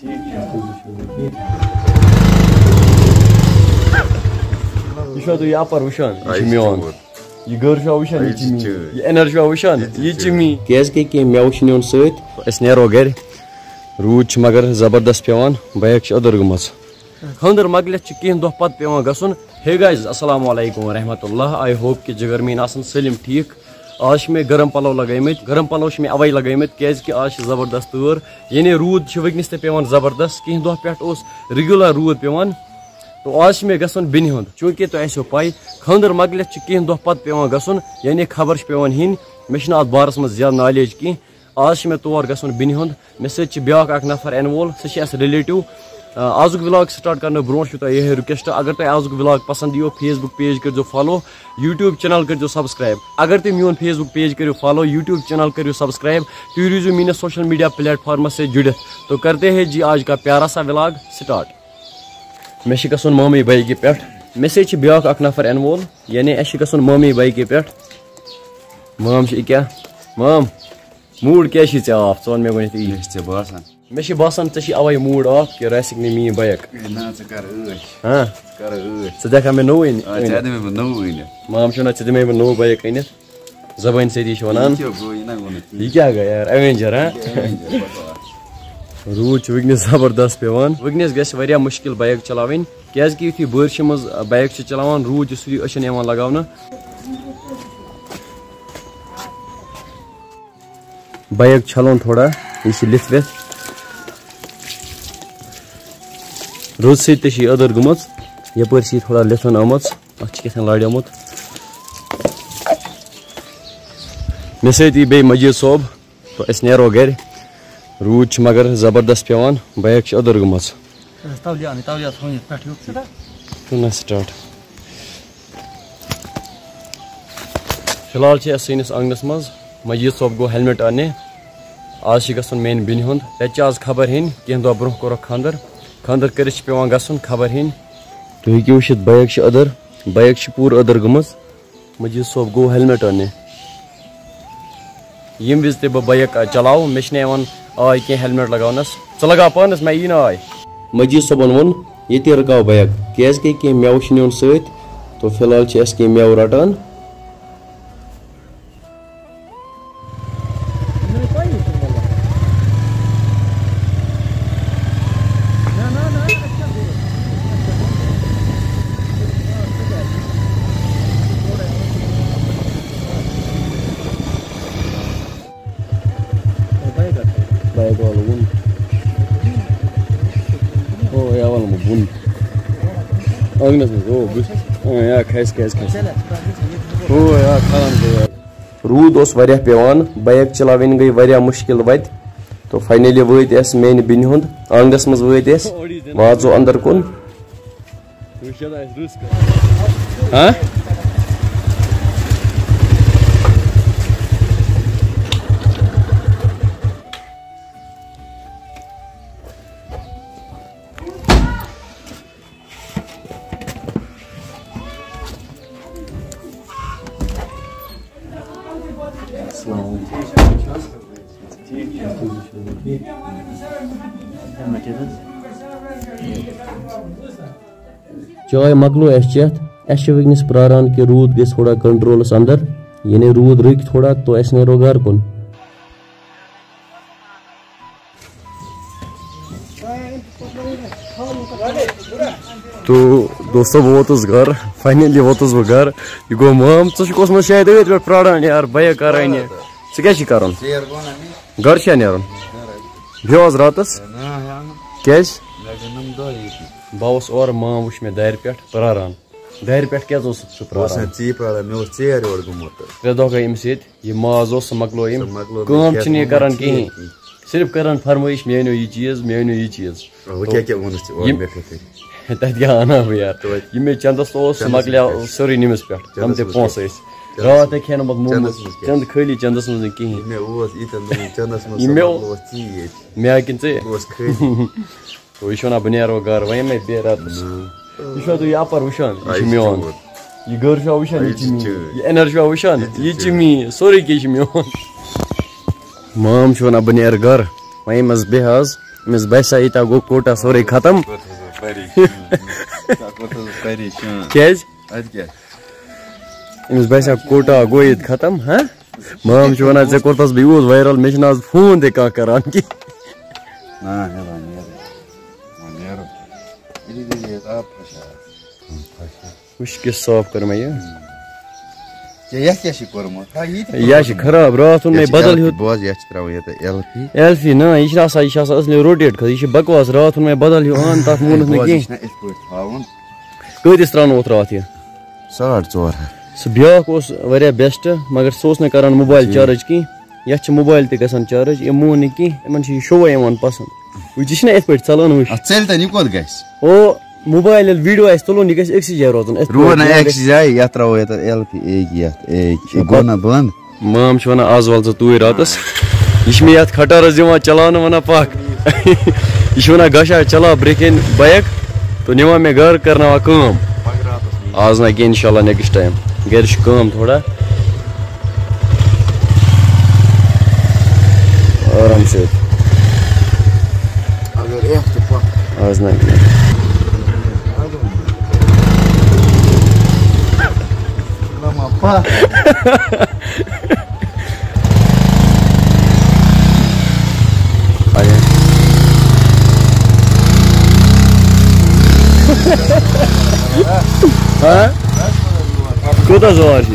یہ چھو تُہۍ یپٲرۍ وٕچھان یہِ چھُ میون یہ گھر چھا وٕچھان یہِ چھُ میون یہ انر چھا وٕچھان یہِ چھُ میون کیازِ کہ کینٛہہ مٮ۪وٕ چھِ نیُن سۭتۍ أسۍ نیرو گرِ روٗد چھُ مگر زبردست پیوان بایک چھِ أدٕر گٔمٕژ خاندر مۄکلِتھ چھُ کینٛہہ دۄہ پتہٕ پیوان گژھُن ہے گایز السلام علیکم ورحمۃ اللہ آئی ہوپ کہ جگرمیٖن آسن سٲلِم ٹھیٖک آز چھِ مےٚ گرم پلو لگٲمٕتۍ گرم پلو چھِ مےٚ اوے لگٲمٕتۍ کیازِ کہ آز چھِ زبردست تۭر یعنی روٗد چھُ وٕنکٮ۪نس تہِ پیوان زبردست کینٛہہ دۄہ پٮ۪ٹھ اوس رِگیوٗلر روٗد پیوان تو آج چھُ مےٚ گژھُن بیٚنہِ ہُنٛد چوٗنکہِ تۄہہِ آسیو پاے خاندر مۄکلِتھ چھُ کینٛہہ دۄہ پتہٕ پیوان گژھُن یعنی خبر چھِ پیوان ہِنۍ مےٚ چھُنہٕ اتھ بارس منٛز زیادٕ نالیج کینٛہہ آز چھُ مےٚ تور گژھُن بیٚنہِ ہُنٛد مےٚ سۭتۍ چھُ بیاکھ اکھ نفر یِنہٕ وول سُہ چھُ اَسہِ رِلیٹِو آزُک ولاگ سٹارٹ کرنہٕ برونٛٹھ چھُ تۄہہِ یِہے رِکویسٹ اگر تۄہہِ آزُک ولاگ پسنٛد یِیو فیس بُک پیج کٔرۍزیو فالو یوٗٹیوٗب چینل کٔرۍزیو سبسکرایب اگر تُہۍ میون فیس بُک پیج کٔرِو فالو یوٗٹیوٗب چینل کٔرِو سبسکرایب تُہۍ روٗزِو میٲنِس سوشل میڈیا پلیٹ فارمس سۭتۍ جُڑِتھ تو کرتے ہیں جی آج کا پیارا سا ولاگ سٹارٹ مےٚ چھُ گژھُن مامی بایکہِ پٮ۪ٹھ مےٚ سۭتۍ چھُ بیاکھ اکھ نفر یِنہٕ وول یعنی اَسہِ چھُ گژھُن مامی بایکہِ پٮ۪ٹھ مام چھِ کیٛاہ مام موٗڈ کیٛازِ چھُے ژےٚ آف ژٕ وَن مےٚ گۄڈنٮ۪تھ یی مےٚ چھُ باسان ژےٚ چھِ اَوے موٗڈ آف کہِ راسِک نہٕ میٛٲنۍ بایک ہاں ژٕ دِکھا مےٚ نوٚوٕے مام چھُ وَنان ژٕ دِمے بہٕ نوٚو بایک أنِتھ زبٲنۍ سۭتی چھِ وَنان یہِ کیٛاہ گٔے یار ایوینجر ہاں روٗد چھُ وٕنکٮ۪نس زبردست پیوان وٕنکٮ۪نس گژھِ واریاہ مُشکِل بایک چلاوٕنۍ کیازِ کہ یُتھُے بٲرشہِ منٛز بایک چھِ چلاوان روٗد چھُ سُلی أچھن یِوان لگاونہٕ بایک چھلُن تھوڑا یہِ چھِ لِتھ وِتھ روٗدٕ سۭتۍ تہِ چھِ یہِ أدٕر گٔمٕژ یپٲرۍ چھِ یہِ تھوڑا لِتھن آمٕژ اتھ چھِ کیٛاہ تام لاریومُت مےٚ سۭتۍ یی بیٚیہِ مجیٖد صٲب تہٕ أسۍ نیرو گرِ روٗد چھُ مگر زبردست پیوان بایک چھِ أدٕر گٔمٕژ سٹاٹ فِلحال چھِ أسۍ سٲنِس آنٛگنس منٛز مجیٖد صٲب گوٚو ہیلمٹ اننہِ آز چھُ گژھُن میانہِ بیٚنہِ ہُنٛد تتہِ چھِ آز خبر ہینۍ کینٛہہ دۄہ برونٛہہ کوٚرُکھ خاندر خاندر کٔرِتھ چھُ پیوان گژھُن خبر ہینۍ تُہۍ ہیٚکِو وٕچھِتھ بایک چھِ أدٕر بایک چھِ پوٗرٕ أدٕر گٔمٕژ مجیٖد صٲب گوٚو ہیلمٹ اننہِ ییٚمہِ وِزِ تہِ بہٕ بایک چلاو مےٚ چھِنہٕ یِوان آے کینٛہہ ہیلمٹ لگاونس ژٕ لگاو پانس مےٚ یی نہٕ آے مجیٖد صٲبن ووٚن ییٚتی رُکاو بایک کیازِ کہ کینٛہہ مٮ۪وٕ چھِ نیُن سۭتۍ تو فِلحال چھِ أسۍ کینٛہہ مٮ۪وٕ رٹان بایک والو ووٚن او یا وَلہٕ بہٕ بۄن آنٛگنس منٛز او بہٕ یا کھسہِ کھسہِ ہو یا کھالان گٔے روٗد اوس واریاہ پیوان بایک چلاوٕنۍ گٔے واریاہ مُشکِل وتہِ تو فاینلی وٲتۍ أسۍ میانہِ بیٚنہِ ہُنٛد آنٛگنس منٛز وٲتۍ أسۍ واژو انٛدر کُن ہاں چاے مۄکلو اَسہِ چٮ۪تھ اَسہِ چھِ وٕنکٮ۪نس پراران کہِ روٗد گژھِ تھوڑا کنٹرولس انٛدر یعنی روٗد رُکہِ تھوڑا تو أسۍ نیرو گرٕ کُن تو دوستو بہٕ ووتُس گرٕ فاینلی ووتُس بہٕ گرٕ یہِ گوٚو مام ژٕ چھُکھ اوسمُت شاید أتھۍ پٮ۪ٹھ پراران یار بایک کر انہِ ژٕ کیٛاہ چھُے کرُن گرٕ چھا نیرُن بیٚہو حظ راتس کیٛازِ بہٕ اوس اورٕ مام وٕچھ مےٚ دارِ پٮ۪ٹھ پراران دارِ پٮ۪ٹھ کیٛازِ اوس سُہ پراران 3 دۄہ گٔے أمِس ییٚتہِ یہِ ماز اوس سُہ مۄکلو أمۍ کٲم چھِنہٕ یہِ کران کِہینۍ صرف کران فرمٲیش مےٚ أنِو یہِ چیٖز مےٚ أنِو یہِ چیٖز تتہِ کیٛاہ انہا بہٕ یار یہِ مےٚ چندس اوس سُہ مۄکلیو سورُے نٔمِس پٮ۪ٹھ تِم تہِ پونٛسہٕ ٲسۍ راتھ ہیٚکہِ ہا نہٕ پتہٕ موموٗز چند خٲلی چندس منٛز نہٕ کِہینۍ مےٚ کِنہٕ ژےٚ تو یہِ چھُ وَنان بہٕ نیرو گرٕ وۄنۍ یِمے بیٚیہِ راتس یہِ چھُوا تُہۍ یپٲرۍ وٕچھان یہِ چھُ میون یہِ گھر چھُوا وٕچھان یہِ چھُ میون یہِ انر چھُوا وٕچھان یہِ چھُ میون سورُے کینٛہہ چھُ میون مام چھُ وَنان بہٕ نیرٕ گرٕ وۄنۍ یِم حظ بیٚیہِ حظ مس باسا یتا گو کوٹا سورے ختم کیاز امس باسا کوٹا گو یت ختم ہاں مام چھ ونان ژے کوتس بہ یوز وائرل مے چھن آز فون تہ کانٛہہ کران کی وش کس صاف کر میں یہ خراب رات میں بدل ایلفی نا یہ اصلی روٹیٹ کھس یہ بکواس رات میں بدل ہان تک مونس نا کی کتس تران اوت رات یہ 4.5 سہ بیاکھ اوس واریاہ بیسٹ مگر سہ اوس نہ کران موبائل چارج کی یتھ چھ موبائل تہ گژھان چارج یہ مون نہ کی یمن چھ یہ شوے یوان پسند وچ چھنا اتھ پٲٹھۍ ژلان وچ ژلتن یہ کوت گژھِ او موبائل ویڈیو آسہِ تُلُن یہِ گژھِ أکسٕے جایہِ روزُن روزِ نہٕ أکسٕے جایہِ یتھ تراوو یتھ ایل پی ایک یتھ ایک گوٚو نا بنٛد مام چھِ ونان آز ول ژٕ توٗرۍ راتس یہِ چھِ مےٚ یتھ کھٹارس دِوان چلاونہٕ ونان پکھ یہِ چھِ ونان گژھا چلا برٛونٛہہ کِنۍ بایک تہٕ نِوان مےٚ گرٕ کرناوان کٲم آز نہ کینٛہہ انشاءاللہ نیکسٹ ٹایم گرِ چھِ کٲم تھوڑا آرام سۭتۍ آز نہ کینٛہہ کوتاہ زوار چھ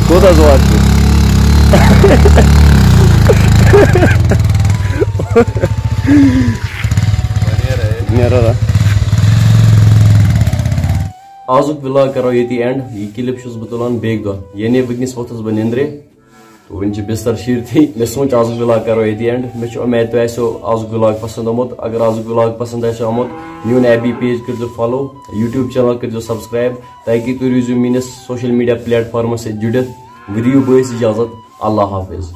کوتاہ زوار چھ آزُک ولاگ کرو ییٚتی اینڈ یہ کلپ چھُس بہٕ تُلان بیٚکہِ دۄہ یعنی وٕنکٮ۪نس ووٚتھُس بہٕ نِندرِ تو وۄنۍ چھِ بستر شیٖرتھٕے مےٚ سوٗنٛچ آزُک ولاگ کرو ییٚتی اینڈ مےٚ چھُ اُمید تۄہہِ آسیو آزُک ولاگ پسنٛد آمُت اگر آزُک ولاگ پسنٛد آسیو آمُت میون ایبی پیج کٔرۍزیو فالو یوٗٹیوٗب چینل کٔرۍزیو سبسکرایب تاکہِ تُہۍ روٗزِو میٲنِس سوشل میٖڈیا پلیٹ فارمس سۭتۍ جُڑِتھ وۄنۍ دِیِو بٲیِس اِجازت اللہ حافظ